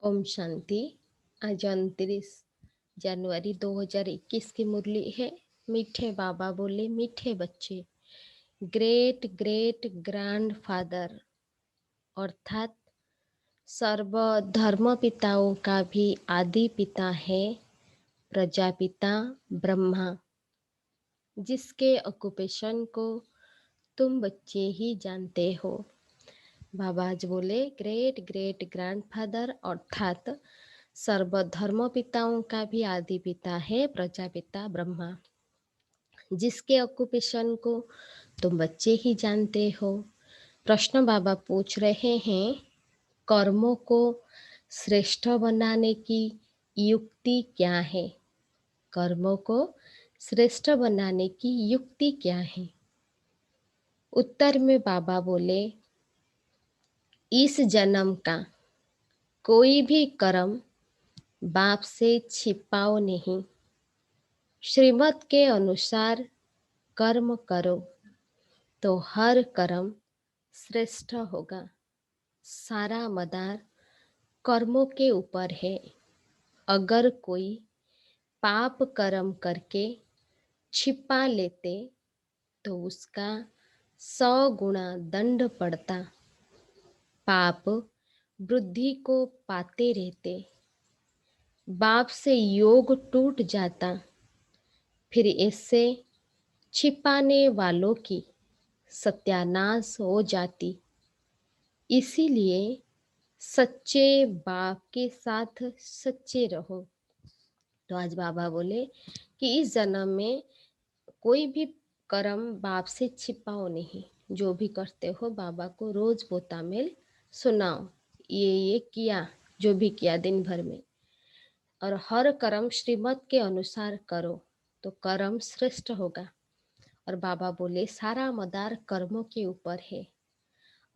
ओम शांति। आज 29 जनवरी 2021 की मुरली है। मीठे बाबा बोले, मीठे बच्चे, ग्रेट ग्रेट ग्रैंड फादर अर्थात सर्व धर्म पिताओं का भी आदि पिता है प्रजापिता ब्रह्मा, जिसके ऑक्यूपेशन को तुम बच्चे ही जानते हो। बाबा आज बोले, ग्रेट ग्रेट ग्रैंडफादर अर्थात सर्वधर्म पिताओं का भी आदि पिता है प्रजापिता ब्रह्मा, जिसके ऑक्यूपेशन को तुम बच्चे ही जानते हो। प्रश्न बाबा पूछ रहे हैं, कर्मों को श्रेष्ठ बनाने की युक्ति क्या है? कर्मों को श्रेष्ठ बनाने की युक्ति क्या है? उत्तर में बाबा बोले, इस जन्म का कोई भी कर्म बाप से छिपाओ नहीं। श्रीमत के अनुसार कर्म करो तो हर कर्म श्रेष्ठ होगा। सारा मदार कर्मों के ऊपर है। अगर कोई पाप कर्म करके छिपा लेते तो उसका 100 गुना दंड पड़ता। पाप वृद्धि को पाते रहते, बाप से योग टूट जाता, फिर इससे छिपाने वालों की सत्यानाश हो जाती। इसीलिए सच्चे बाप के साथ सच्चे रहो। तो आज बाबा बोले कि इस जन्म में कोई भी कर्म बाप से छिपाओ नहीं। जो भी करते हो बाबा को रोज पोतामेल सुनाओ, ये किया, जो भी किया दिन भर में, और हर कर्म श्रीमत के अनुसार करो तो कर्म श्रेष्ठ होगा। और बाबा बोले, सारा मदार कर्मों के ऊपर है।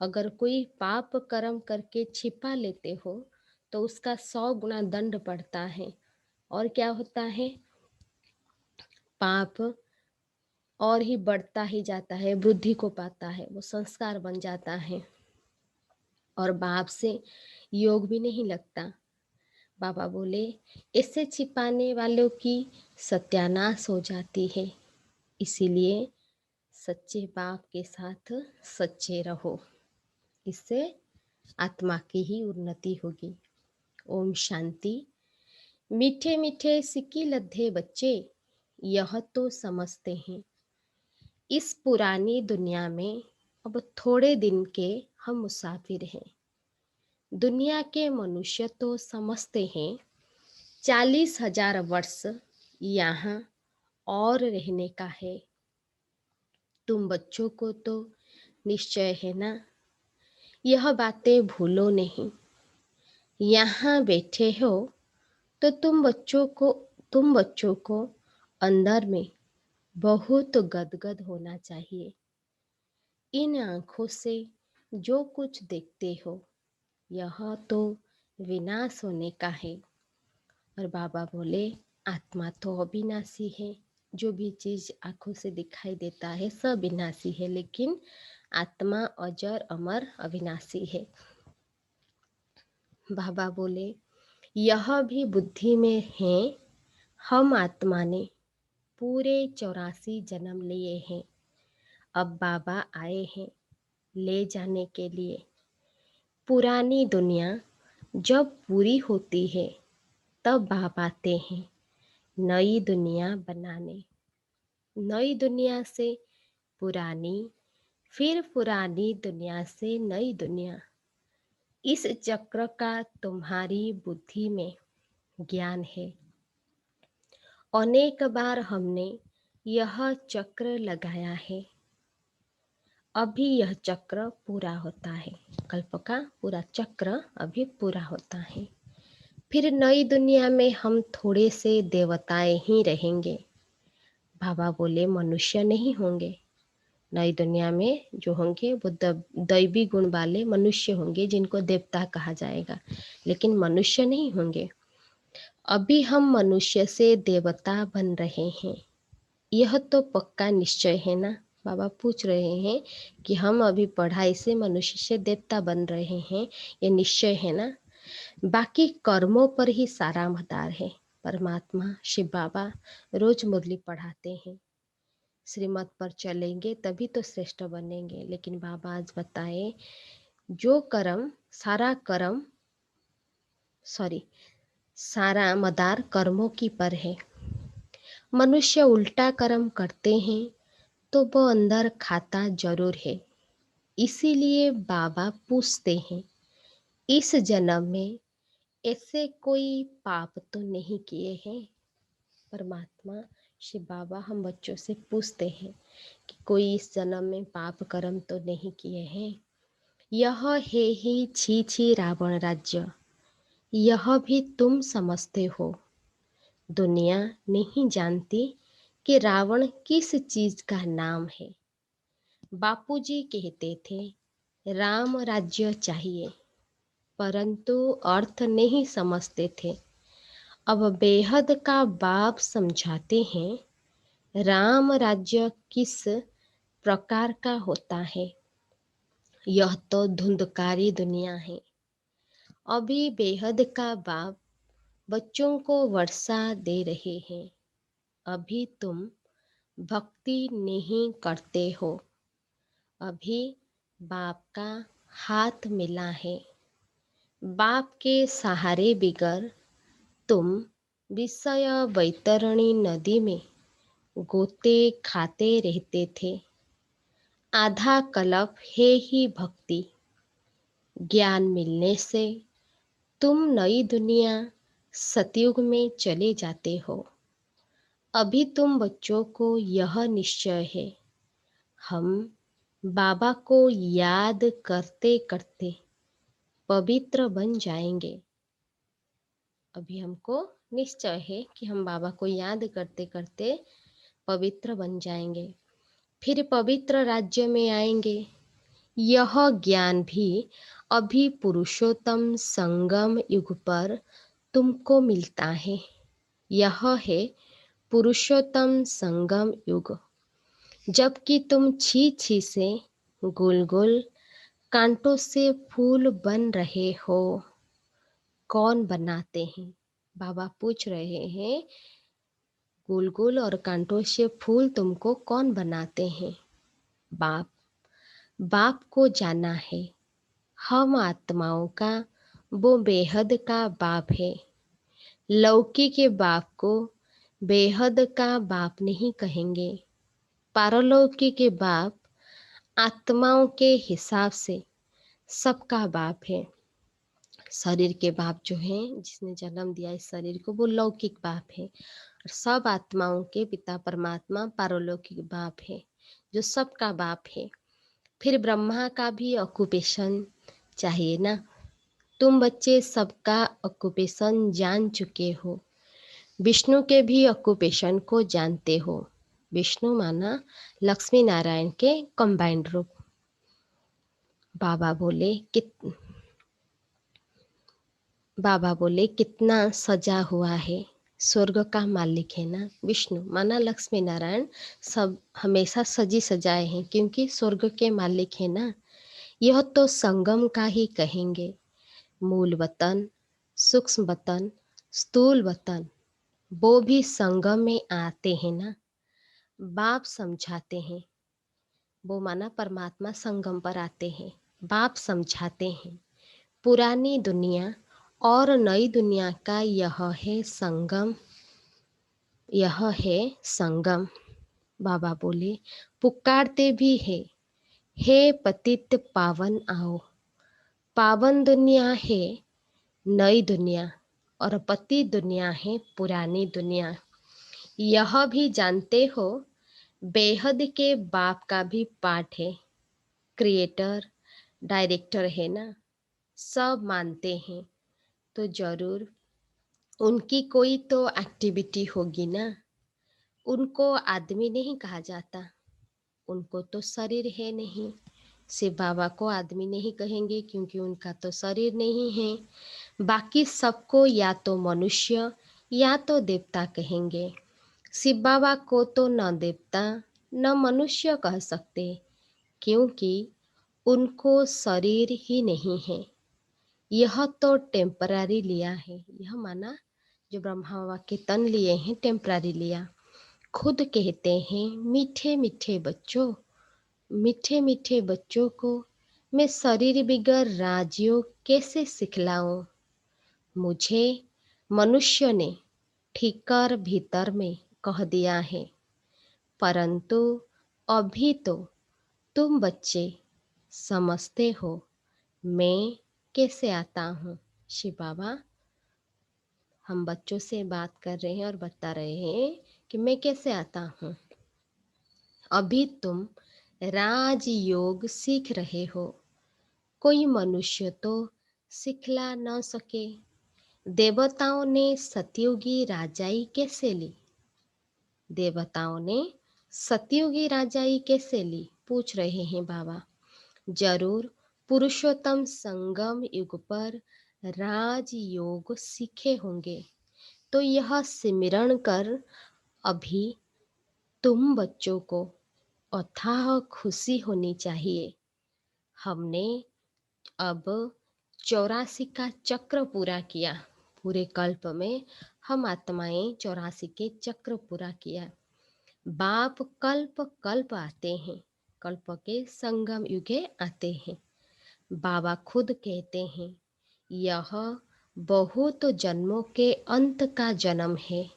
अगर कोई पाप कर्म करके छिपा लेते हो तो उसका 100 गुना दंड पड़ता है। और क्या होता है? पाप और ही बढ़ता ही जाता है, वृद्धि को पाता है, वो संस्कार बन जाता है और बाप से योग भी नहीं लगता। बाबा बोले, इससे छिपाने वालों की सत्यानाश हो जाती है। इसीलिए सच्चे बाप के साथ सच्चे रहो, इससे आत्मा की ही उन्नति होगी। ओम शांति। मीठे मीठे सिक्की लद्दे बच्चे, यह तो समझते हैं इस पुरानी दुनिया में अब थोड़े दिन के हम मुसाफिर हैं। दुनिया के मनुष्य तो समझते हैं 40,000 वर्ष यहाँ और रहने का है। तुम बच्चों को तो निश्चय है ना, यह बातें भूलो नहीं। यहाँ बैठे हो तो तुम बच्चों को अंदर में बहुत गदगद होना चाहिए। इन आँखों से जो कुछ देखते हो यह तो विनाश होने का है। और बाबा बोले, आत्मा तो अविनाशी है। जो भी चीज आंखों से दिखाई देता है सब विनाशी है, लेकिन आत्मा अजर अमर अविनाशी है। बाबा बोले, यह भी बुद्धि में है, हम आत्मा ने पूरे 84 जन्म लिए हैं। अब बाबा आए हैं ले जाने के लिए। पुरानी दुनिया जब पूरी होती है तब बाप आते हैं नई दुनिया बनाने। नई दुनिया से पुरानी, फिर पुरानी दुनिया से नई दुनिया। इस चक्र का तुम्हारी बुद्धि में ज्ञान है। अनेक बार हमने यह चक्र लगाया है। अभी यह चक्र पूरा होता है, कल्प का पूरा चक्र अभी पूरा होता है। फिर नई दुनिया में हम थोड़े से देवताएं ही रहेंगे। बाबा बोले, मनुष्य नहीं होंगे। नई दुनिया में जो होंगे वो दैवी गुण वाले मनुष्य होंगे, जिनको देवता कहा जाएगा, लेकिन मनुष्य नहीं होंगे। अभी हम मनुष्य से देवता बन रहे हैं, यह तो पक्का निश्चय है ना। बाबा पूछ रहे हैं कि हम अभी पढ़ाई से मनुष्य से देवता बन रहे हैं, ये निश्चय है ना। बाकी कर्मों पर ही सारा मदार है। परमात्मा शिव बाबा रोज मुरली पढ़ाते हैं, श्रीमत पर चलेंगे तभी तो श्रेष्ठ बनेंगे। लेकिन बाबा आज बताए जो कर्म सारा कर्म सारा मदार कर्मों की पर है। मनुष्य उल्टा कर्म करते हैं तो वो अंदर खाता जरूर है। इसीलिए बाबा पूछते हैं, इस जन्म में ऐसे कोई पाप तो नहीं किए हैं? परमात्मा शिव बाबा हम बच्चों से पूछते हैं कि कोई इस जन्म में पाप कर्म तो नहीं किए हैं? यह है ही छी छी रावण राज्य, यह भी तुम समझते हो। दुनिया नहीं जानती कि रावण किस चीज का नाम है। बापूजी कहते थे राम राज्य चाहिए, परंतु अर्थ नहीं समझते थे। अब बेहद का बाप समझाते हैं राम राज्य किस प्रकार का होता है। यह तो धुंधकारी दुनिया है। अभी बेहद का बाप बच्चों को वर्षा दे रहे हैं। अभी तुम भक्ति नहीं करते हो। अभी बाप का हाथ मिला है। बाप के सहारे बिगर तुम विषय वैतरणी नदी में गोते खाते रहते थे। आधा कल्प है ही भक्ति। ज्ञान मिलने से तुम नई दुनिया सतयुग में चले जाते हो। अभी तुम बच्चों को यह निश्चय है, हम बाबा को याद करते करते पवित्र बन जाएंगे। अभी हमको निश्चय है कि हम बाबा को याद करते करते पवित्र बन जाएंगे, फिर पवित्र राज्य में आएंगे। यह ज्ञान भी अभी पुरुषोत्तम संगम युग पर तुमको मिलता है। यह है पुरुषोत्तम संगम युग, जबकि तुम छी छी से गोल गोल कांटों से फूल बन रहे हो। कौन बनाते हैं? बाबा पूछ रहे हैं, गोल गोल और कांटों से फूल तुमको कौन बनाते हैं? बाप। बाप को जाना है। हम आत्माओं का वो बेहद का बाप है। लौकिक के बाप को बेहद का बाप नहीं कहेंगे। पारलौकिक के बाप आत्माओं के हिसाब से सबका बाप है। शरीर के बाप जो है, जिसने जन्म दिया इस शरीर को, वो लौकिक बाप है। और सब आत्माओं के पिता परमात्मा पारलौकिक बाप है, जो सबका बाप है। फिर ब्रह्मा का भी ऑक्यूपेशन चाहिए ना। तुम बच्चे सबका ऑक्यूपेशन जान चुके हो। विष्णु के भी ऑक्यूपेशन को जानते हो। विष्णु माना लक्ष्मी नारायण के कंबाइंड रूप। बाबा बोले कितना सजा हुआ है। स्वर्ग का मालिक है ना विष्णु, माना लक्ष्मी नारायण सब हमेशा सजी सजाए हैं, क्योंकि स्वर्ग के मालिक है ना। यह तो संगम का ही कहेंगे। मूल वतन, सूक्ष्म वतन, स्थूल वतन, वो भी संगम में आते हैं ना। बाप समझाते हैं, वो माना परमात्मा संगम पर आते हैं। बाप समझाते हैं पुरानी दुनिया और नई दुनिया का यह है संगम, यह है संगम। बाबा बोले पुकारते भी है, हे पतित पावन आओ। पावन दुनिया है नई दुनिया, और पति दुनिया है पुरानी दुनिया। यह भी जानते हो बेहद के बाप का भी पाठ है। क्रिएटर डायरेक्टर है ना, सब मानते हैं तो जरूर उनकी कोई तो एक्टिविटी होगी ना। उनको आदमी नहीं कहा जाता, उनको तो शरीर है नहीं। शिव बाबा को आदमी नहीं कहेंगे क्योंकि उनका तो शरीर नहीं है। बाकी सबको या तो मनुष्य या तो देवता कहेंगे। शिव बाबा को तो न देवता न मनुष्य कह सकते, क्योंकि उनको शरीर ही नहीं है। यह तो टेम्पररी लिया है, यह माना जो ब्रह्मा बाबा के तन लिए हैं टेम्पररी लिया। खुद कहते हैं मीठे मीठे बच्चों, मीठे मीठे बच्चों को मैं शरीर बिगर राजयोग कैसे सिखलाऊं। मुझे मनुष्य ने ठीकर भीतर में कह दिया है, परंतु अभी तो तुम बच्चे समझते हो मैं कैसे आता हूँ। शिव बाबा हम बच्चों से बात कर रहे हैं और बता रहे हैं कि मैं कैसे आता हूँ। अभी तुम राजयोग सीख रहे हो, कोई मनुष्य तो सिखला न सके। देवताओं ने सतयुगी राजाई कैसे ली, देवताओं ने सतयुगी राजाई कैसे ली, पूछ रहे हैं बाबा। जरूर पुरुषोत्तम संगम युग पर राजयोग सीखे होंगे, तो यह सिमरण कर अभी तुम बच्चों को अथाह खुशी होनी चाहिए। हमने अब 84 का चक्र पूरा किया, पूरे कल्प में हम आत्माएं 84 के चक्र पूरा किया। बाप कल्प कल्प आते हैं, कल्प के संगम युगे आते हैं। बाबा खुद कहते हैं यह बहुत जन्मों के अंत का जन्म है।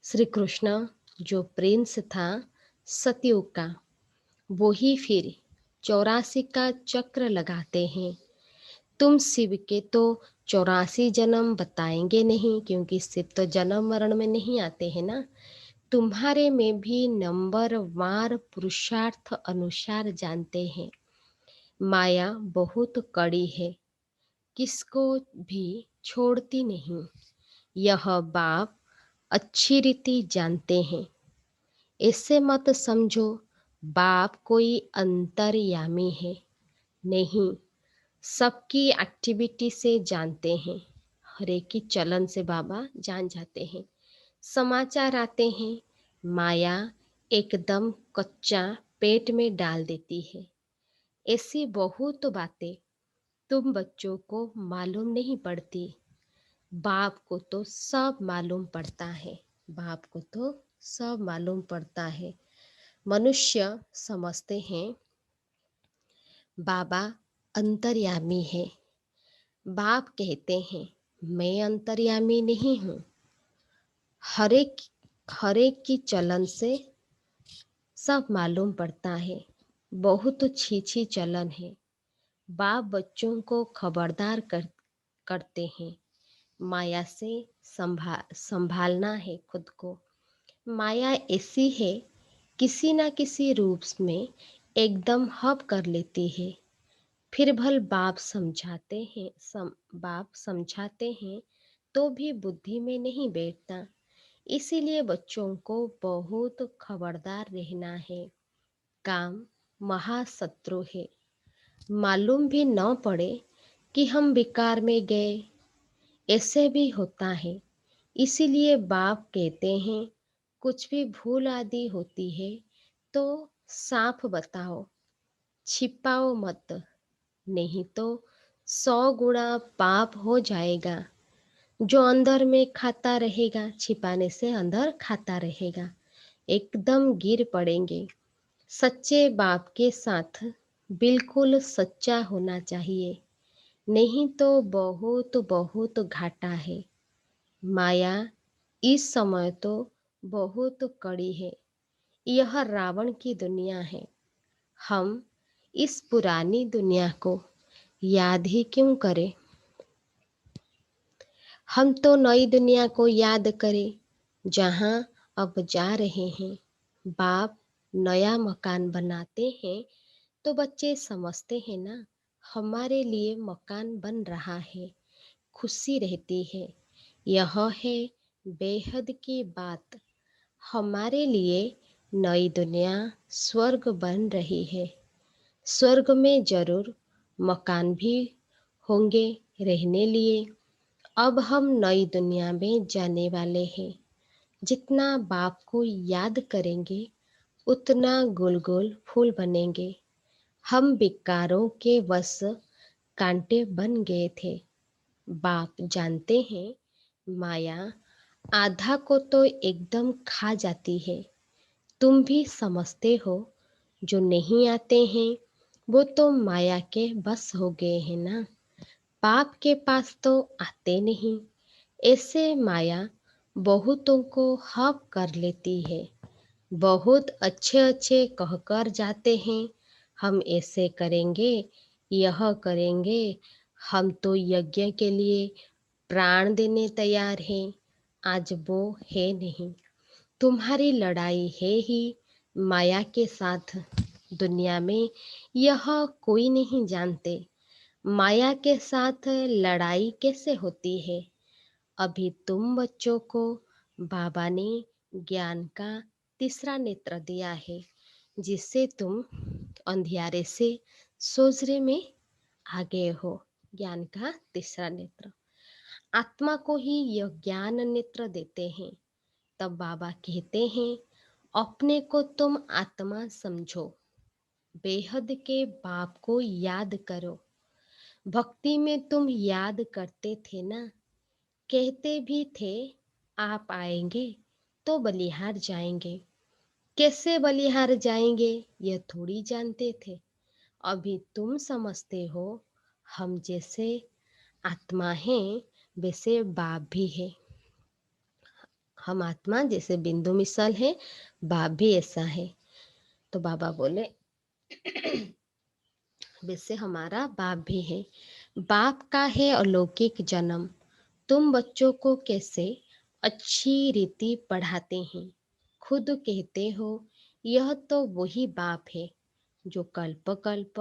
श्री कृष्ण जो प्रिंस था सतयुग का, वो ही फिर 84 का चक्र लगाते हैं। तुम शिव के तो 84 जन्म बताएंगे नहीं, क्योंकि शिव तो जन्म मरण में नहीं आते हैं ना। तुम्हारे में भी नंबर वार पुरुषार्थ अनुसार जानते हैं। माया बहुत कड़ी है, किसको भी छोड़ती नहीं। यह बाप अच्छी रीति जानते हैं। ऐसे मत समझो बाप कोई अंतर्यामी है, नहीं, सबकी एक्टिविटी से जानते हैं। हर एक की चलन से बाबा जान जाते हैं। समाचार आते हैं, माया एकदम कच्चा पेट में डाल देती है। ऐसी बहुत बातें तुम बच्चों को मालूम नहीं पड़ती, बाप को तो सब मालूम पड़ता है, बाप को तो सब मालूम पड़ता है। मनुष्य समझते हैं बाबा अंतर्यामी है। बाप कहते हैं मैं अंतर्यामी नहीं हूँ। हर एक की चलन से सब मालूम पड़ता है, बहुत छी चलन है। बाप बच्चों को खबरदार करते हैं, माया से संभालना है खुद को। माया ऐसी है, किसी ना किसी रूप में एकदम हब कर लेती है। फिर भल बाप समझाते हैं, बाप समझाते हैं तो भी बुद्धि में नहीं बैठता। इसीलिए बच्चों को बहुत खबरदार रहना है। काम महाशत्रु है, मालूम भी न पड़े कि हम विकार में गए, ऐसे भी होता है। इसीलिए बाप कहते हैं कुछ भी भूल आदि होती है तो साफ बताओ, छिपाओ मत, नहीं तो 100 गुना पाप हो जाएगा। जो अंदर में खाता रहेगा, छिपाने से अंदर खाता रहेगा, एकदम गिर पड़ेंगे। सच्चे बाप के साथ बिल्कुल सच्चा होना चाहिए, नहीं तो बहुत बहुत घाटा है। माया इस समय तो बहुत कड़ी है। यह रावण की दुनिया है। हम इस पुरानी दुनिया को याद ही क्यों करें। हम तो नई दुनिया को याद करें जहाँ अब जा रहे हैं। बाप नया मकान बनाते हैं तो बच्चे समझते हैं ना, हमारे लिए मकान बन रहा है, खुशी रहती है। यह है बेहद की बात। हमारे लिए नई दुनिया स्वर्ग बन रही है। स्वर्ग में जरूर मकान भी होंगे रहने लिए। अब हम नई दुनिया में जाने वाले हैं। जितना बाप को याद करेंगे उतना गोल गोल फूल बनेंगे। हम विकारों के वश कांटे बन गए थे, बाप जानते हैं माया आधा को तो एकदम खा जाती है। तुम भी समझते हो जो नहीं आते हैं वो तो माया के बस हो गए हैं ना। बाप के पास तो आते नहीं। ऐसे माया बहुतों को हक कर लेती है। बहुत अच्छे अच्छे कहकर जाते हैं, हम ऐसे करेंगे, यह करेंगे, हम तो यज्ञ के लिए प्राण देने तैयार हैं। आज वो है नहीं। तुम्हारी लड़ाई है ही माया के साथ। दुनिया में यह कोई नहीं जानते माया के साथ लड़ाई कैसे होती है। अभी तुम बच्चों को बाबा ने ज्ञान का तीसरा नेत्र दिया है, जिससे तुम अंधियारे से सोजरे में आ गए हो। ज्ञान का तीसरा नेत्र आत्मा को ही यह ज्ञान नेत्र देते हैं। तब बाबा कहते हैं अपने को तुम आत्मा समझो, बेहद के बाप को याद करो। भक्ति में तुम याद करते थे ना, कहते भी थे आप आएंगे तो बलिहार जाएंगे। कैसे बलिहार जाएंगे यह थोड़ी जानते थे। अभी तुम समझते हो हम जैसे आत्मा हैं वैसे बाप भी है। हम आत्मा जैसे बिंदु मिसल है, बाप भी ऐसा है। तो बाबा बोले वैसे हमारा बाप भी है। बाप का है अलौकिक जन्म। तुम बच्चों को कैसे अच्छी रीति पढ़ाते हैं। खुद कहते हो यह तो वही बाप है जो कल्प कल्प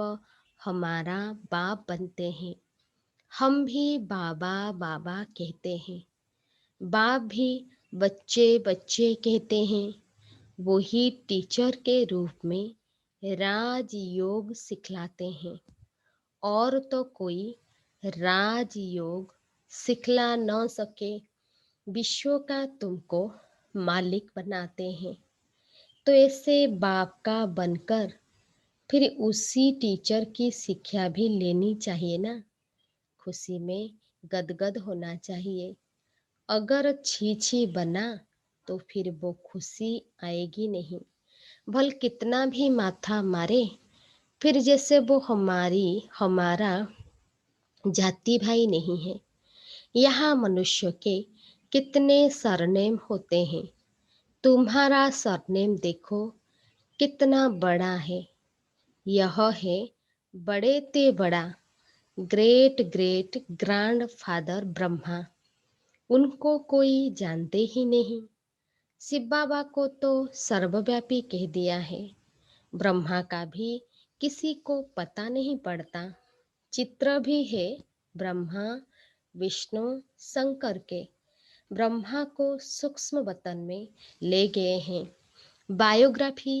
हमारा बाप बनते हैं। हम भी बाबा बाबा कहते हैं। बाप भी बच्चे बच्चे कहते हैं। वही टीचर के रूप में राजयोग सिखलाते हैं। और तो कोई राजयोग सिखला न सके। विश्व का तुमको मालिक बनाते हैं। तो ऐसे बाप का बनकर फिर उसी टीचर की शिक्षा भी लेनी चाहिए ना। खुशी में गदगद होना चाहिए। अगर छी छी बना तो फिर वो खुशी आएगी नहीं। भल कितना भी माथा मारे फिर जैसे वो हमारा जाति भाई नहीं है। यहाँ मनुष्य के कितने सरनेम होते हैं। तुम्हारा सरनेम देखो कितना बड़ा है। यह है बड़े ते बड़ा great great grand father Brahma. उनको कोई जानते ही नहीं। शिव बाबा को तो सर्वव्यापी कह दिया है। ब्रह्मा का भी किसी को पता नहीं पड़ता। चित्र भी है ब्रह्मा विष्णु शंकर के। ब्रह्मा को सूक्ष्म वतन में ले गए हैं। बायोग्राफी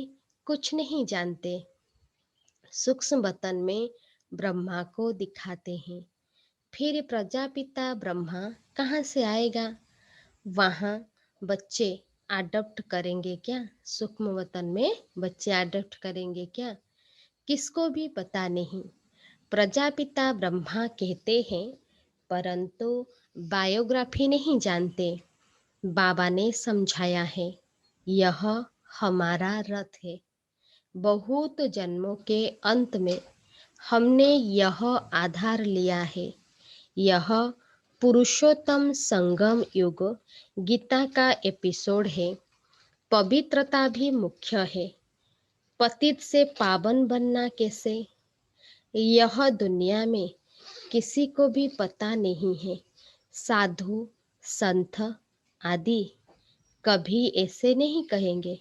कुछ नहीं जानते। सूक्ष्म वतन में ब्रह्मा को दिखाते हैं। फिर प्रजापिता ब्रह्मा कहाँ से आएगा। वहाँ बच्चे अडॉप्ट करेंगे क्या। सूक्ष्म वतन में बच्चे अडॉप्ट करेंगे क्या, किसको भी पता नहीं। प्रजापिता ब्रह्मा कहते हैं परंतु बायोग्राफी नहीं जानते। बाबा ने समझाया है यह हमारा रथ है। बहुत जन्मों के अंत में हमने यह आधार लिया है। यह पुरुषोत्तम संगम युग गीता का एपिसोड है। पवित्रता भी मुख्य है। पतित से पावन बनना कैसे, यह दुनिया में किसी को भी पता नहीं है। साधु संत आदि कभी ऐसे नहीं कहेंगे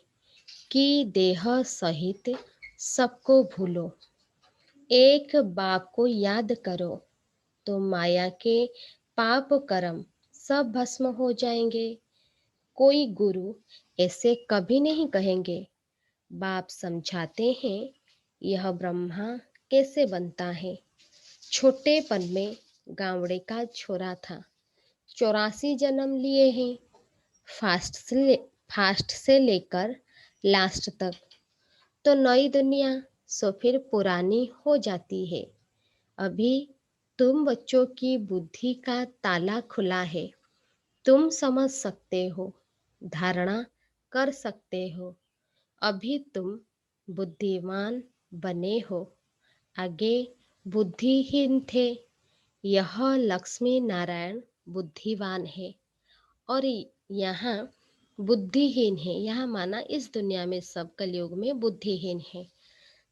कि देह सहित सबको भूलो, एक बाप को याद करो तो माया के पाप कर्म सब भस्म हो जाएंगे। कोई गुरु ऐसे कभी नहीं कहेंगे। बाप समझाते हैं यह ब्रह्मा कैसे बनता है। छोटेपन में गावड़े का छोरा था। 84 जन्म लिए हैं। फास्ट से लेकर लास्ट तक। तो नई दुनिया सो फिर पुरानी हो जाती है। अभी तुम बच्चों की बुद्धि का ताला खुला है। तुम समझ सकते हो, धारणा कर सकते हो। अभी तुम बुद्धिमान बने हो, आगे बुद्धिहीन थे। यह लक्ष्मी नारायण बुद्धिवान है और यहाँ बुद्धिहीन है। यहाँ माना इस दुनिया में सब कलयुग में बुद्धिहीन है।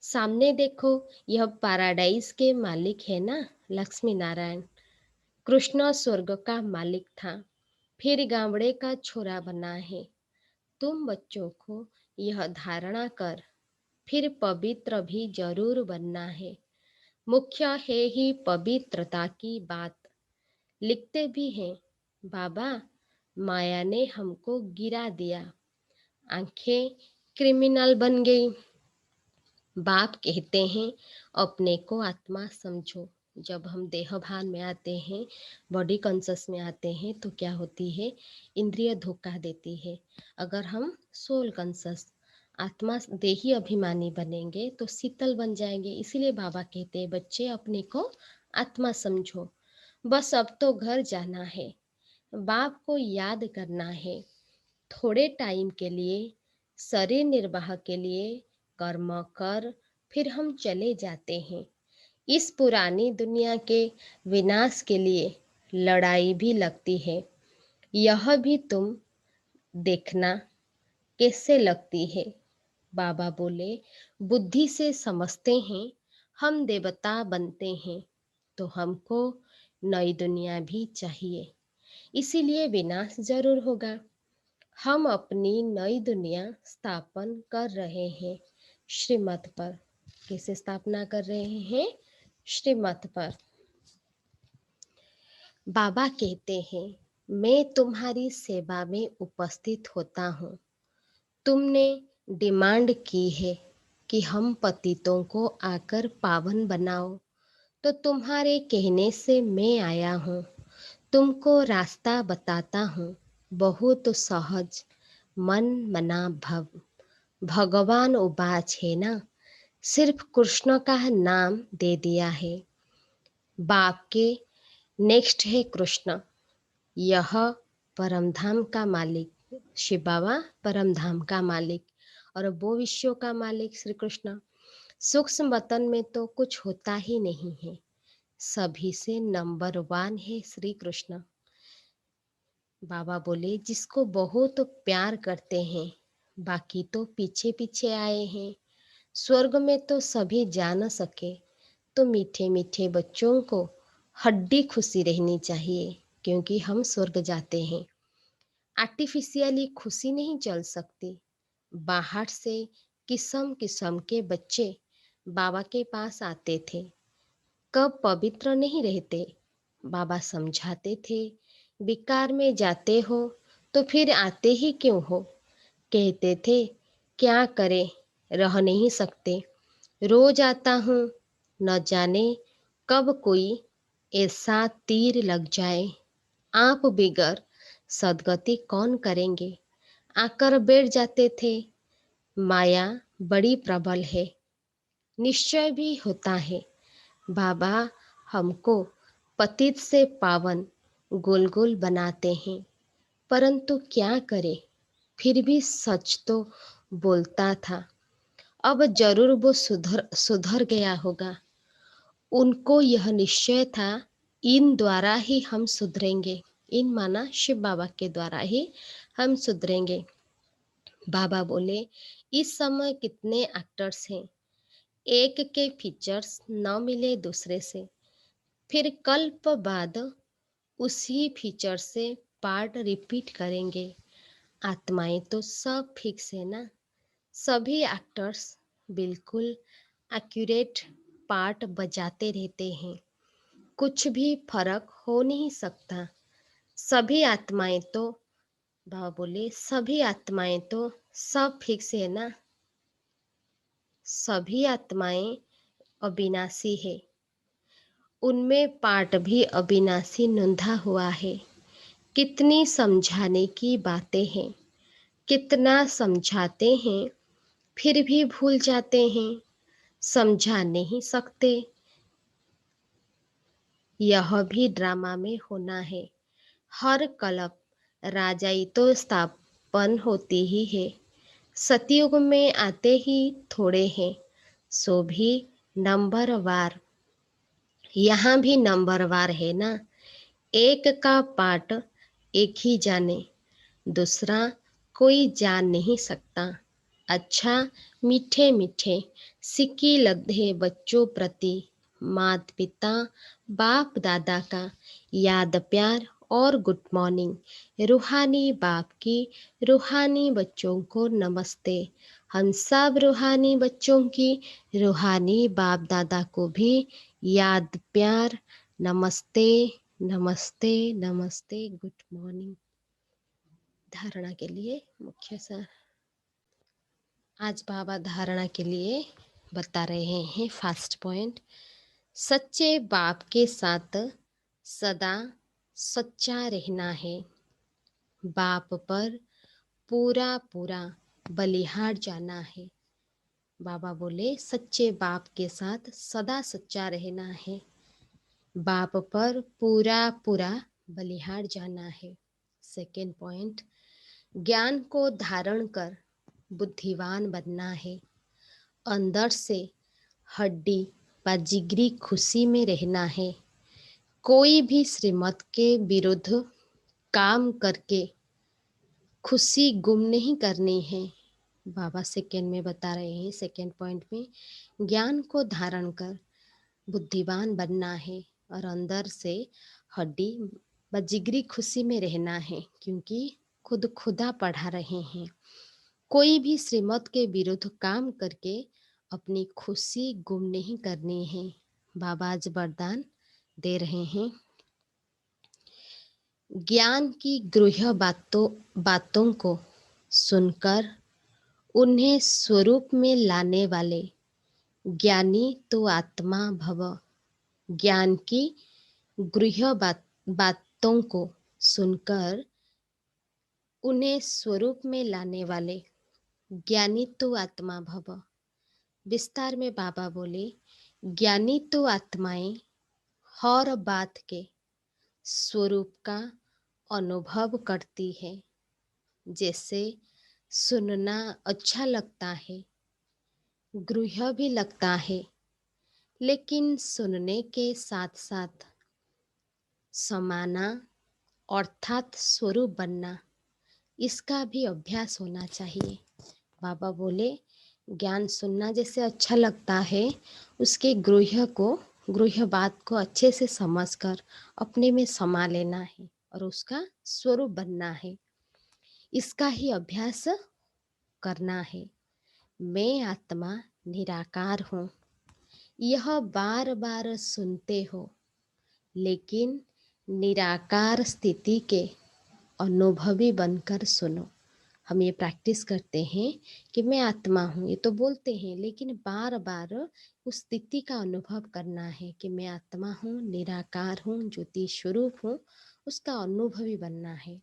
सामने देखो, यह पैराडाइज के मालिक है ना, लक्ष्मी नारायण। कृष्ण स्वर्ग का मालिक था, फिर गावड़े का छोरा बना है। तुम बच्चों को यह धारणा कर फिर पवित्र भी जरूर बनना है। मुख्य है ही पवित्रता की बात। लिखते भी हैं, बाबा माया ने हमको गिरा दिया, आंखें क्रिमिनल बन गई। बाप कहते हैं अपने को आत्मा समझो। जब हम देह भान में आते हैं, बॉडी कॉन्शस में आते हैं, तो क्या होती है, इंद्रिय धोखा देती है। अगर हम सोल कॉन्शस आत्मा देही अभिमानी बनेंगे तो शीतल बन जाएंगे। इसीलिए बाबा कहते हैं बच्चे अपने को आत्मा समझो। बस अब तो घर जाना है, बाप को याद करना है। थोड़े टाइम के लिए, शरीर निर्वाह के लिए कर्म कर फिर हम चले जाते हैं। इस पुरानी दुनिया के विनाश के लिए लड़ाई भी लगती है। यह भी तुम देखना कैसे लगती है। बाबा बोले, बुद्धि से समझते हैं हम देवता बनते हैं, तो हमको नई दुनिया भी चाहिए। इसीलिए विनाश जरूर होगा। हम अपनी नई दुनिया स्थापन कर रहे हैं श्रीमत पर। कैसे स्थापना कर रहे हैं, श्रीमत पर। बाबा कहते हैं मैं तुम्हारी सेवा में उपस्थित होता हूँ। तुमने डिमांड की है कि हम पतितों को आकर पावन बनाओ, तो तुम्हारे कहने से मैं आया हूँ। तुमको रास्ता बताता हूँ, बहुत सहज मन मना भव। भगवान उबाच है ना, सिर्फ कृष्ण का नाम दे दिया है। बाप के नेक्स्ट है कृष्ण, यह परमधाम का मालिक। शिव बाबा परमधाम का मालिक और वो विश्व का मालिक श्री कृष्ण। सूक्ष्म वतन में तो कुछ होता ही नहीं है, सभी से नंबर 1 है श्री कृष्ण। बाबा बोले जिसको बहुत प्यार करते हैं, बाकी तो पीछे पीछे आए हैं। स्वर्ग में तो सभी जा न सके, तो मीठे मीठे बच्चों को हड्डी खुशी रहनी चाहिए, क्योंकि हम स्वर्ग जाते हैं। आर्टिफिशियली खुशी नहीं चल सकती। बाहर से किस्म किस्म के बच्चे बाबा के पास आते थे, कब पवित्र नहीं रहते। बाबा समझाते थे, विकार में जाते हो तो फिर आते ही क्यों हो। कहते थे क्या करें, रह नहीं सकते, रोज आता हूँ, न जाने कब कोई ऐसा तीर लग जाए। आप बिगर सदगति कौन करेंगे। आकर बैठ जाते थे। माया बड़ी प्रबल है, निश्चय भी होता है। बाबा हमको पतित से पावन गोल गोल बनाते हैं, परंतु क्या करे, फिर भी सच तो बोलता था। अब जरूर वो सुधर सुधर गया होगा। उनको यह निश्चय था इन द्वारा ही हम सुधरेंगे। इन माना शिव बाबा के द्वारा ही हम सुधरेंगे। बाबा बोले इस समय कितने एक्टर्स हैं, एक के फीचर्स न मिले दूसरे से, फिर कल्प बाद उसी फीचर से पार्ट रिपीट करेंगे। आत्माएं तो सब फिक्स है ना, सभी एक्टर्स बिल्कुल एक्यूरेट पार्ट बजाते रहते हैं, कुछ भी फर्क हो नहीं सकता। सभी आत्माएं तो, बाबा बोले सभी आत्माएं तो सब फिक्स है ना, सभी आत्माएं अविनाशी है, उनमें पार्ट भी अविनाशी नोंधा हुआ है। कितनी समझाने की बातें हैं, कितना समझाते हैं फिर भी भूल जाते हैं, समझा नहीं सकते। यह भी ड्रामा में होना है। हर कलप राजाई तो स्थापन होती ही है। सतयुग में आते ही थोड़े हैं, सो भी नंबरवार। यहाँ भी नंबरवार है ना। एक का पाठ एक ही जाने, दूसरा कोई जान नहीं सकता। अच्छा मीठे मीठे सिक्की लगे बच्चों प्रति, माता पिता बाप दादा का याद प्यार और गुड मॉर्निंग। रूहानी बाप की रूहानी बच्चों को नमस्ते। हम सब रूहानी बच्चों की रूहानी बाप दादा को भी याद प्यार नमस्ते नमस्ते नमस्ते गुड मॉर्निंग। धारणा के लिए मुख्य सा आज बाबा धारणा के लिए बता रहे हैं फर्स्ट पॉइंट। सच्चे बाप के साथ सदा सच्चा रहना है। बाप पर पूरा पूरा बलिहार जाना है। बाबा बोले सच्चे बाप के साथ सदा सच्चा रहना है। बाप पर पूरा पूरा बलिहार जाना है। सेकेंड पॉइंट, ज्ञान को धारण कर बुद्धिवान बनना है। अंदर से हड्डी व जिगरी खुशी में रहना है। कोई भी श्रीमत के विरुद्ध काम करके खुशी गुम नहीं करनी है। बाबा सेकेंड में बता रहे हैं, सेकेंड पॉइंट में ज्ञान को धारण कर बुद्धिवान बनना है और अंदर से हड्डी व जिगरी खुशी में रहना है, क्योंकि खुद खुदा पढ़ा रहे हैं। कोई भी श्रीमत के विरुद्ध काम करके अपनी खुशी गुम नहीं करनी है। बाबा आज वरदान दे रहे हैं। ज्ञान की गूढ़ बातों को सुनकर उन्हें स्वरूप में लाने वाले ज्ञानी तो आत्मा भव। ज्ञान की गूढ़ बातों को सुनकर उन्हें स्वरूप में लाने वाले ज्ञानी तो आत्मा भव। विस्तार में बाबा बोले ज्ञानी तो आत्माएं हर बात के स्वरूप का अनुभव करती है। जैसे सुनना अच्छा लगता है, गूढ़ भी लगता है, लेकिन सुनने के साथ साथ समाना अर्थात स्वरूप बनना, इसका भी अभ्यास होना चाहिए। बाबा बोले ज्ञान सुनना जैसे अच्छा लगता है, उसके गूढ़ बात को अच्छे से समझकर अपने में समा लेना है और उसका स्वरूप बनना है। इसका ही अभ्यास करना है। मैं आत्मा निराकार हूँ, यह बार बार सुनते हो, लेकिन निराकार स्थिति के अनुभवी बनकर सुनो। हम ये प्रैक्टिस करते हैं कि मैं आत्मा हूँ, ये तो बोलते हैं, लेकिन बार बार उस स्थिति का अनुभव करना है कि मैं आत्मा हूँ, निराकार हूँ, ज्योति स्वरूप हूँ, उसका अनुभवी बनना है।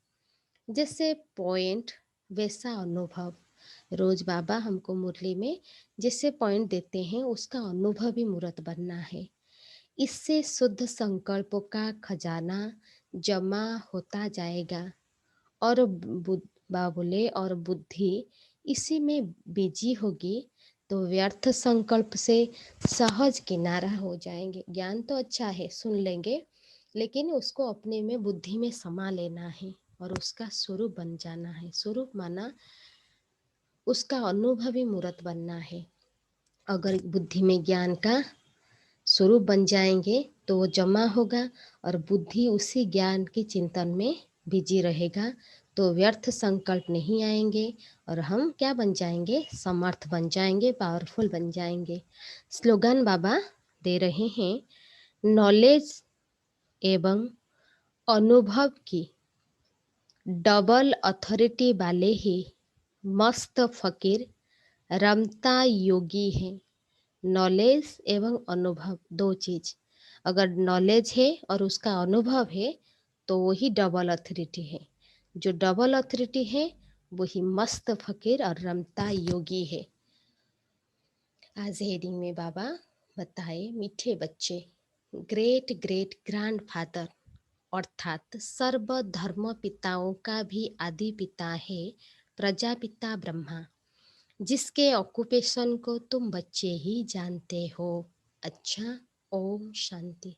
जैसे पॉइंट वैसा अनुभव। रोज बाबा हमको मुरली में जैसे पॉइंट देते हैं उसका अनुभवी मूर्त बनना है। इससे शुद्ध संकल्पों का खजाना जमा होता जाएगा और बाबा बोले और बुद्धि इसी में बिजी होगी तो व्यर्थ संकल्प से सहज किनारा हो जाएंगे। ज्ञान तो अच्छा है, सुन लेंगे, लेकिन उसको अपने में बुद्धि में समा लेना है और उसका स्वरूप बन जाना है। स्वरूप माना उसका अनुभवी मूर्त बनना है। अगर बुद्धि में ज्ञान का स्वरूप बन जाएंगे तो वो जमा होगा और बुद्धि उसी ज्ञान के चिंतन में बिजी रहेगा, तो व्यर्थ संकल्प नहीं आएंगे और हम क्या बन जाएंगे, समर्थ बन जाएंगे, पावरफुल बन जाएंगे। स्लोगन बाबा दे रहे हैं, नॉलेज एवं अनुभव की डबल अथॉरिटी वाले ही मस्त फकीर रमता योगी है। नॉलेज एवं अनुभव दो चीज, अगर नॉलेज है और उसका अनुभव है तो वही डबल अथॉरिटी है। जो डबल अथॉरिटी है वही मस्त फकीर और रमता योगी है। आज हेडिंग में बाबा बताए मीठे बच्चे, ग्रेट ग्रेट ग्रैंडफादर अर्थात सर्व धर्म पिताओं का भी आदि पिता है प्रजापिता ब्रह्मा, जिसके ऑक्यूपेशन को तुम बच्चे ही जानते हो। अच्छा, ओम शांति।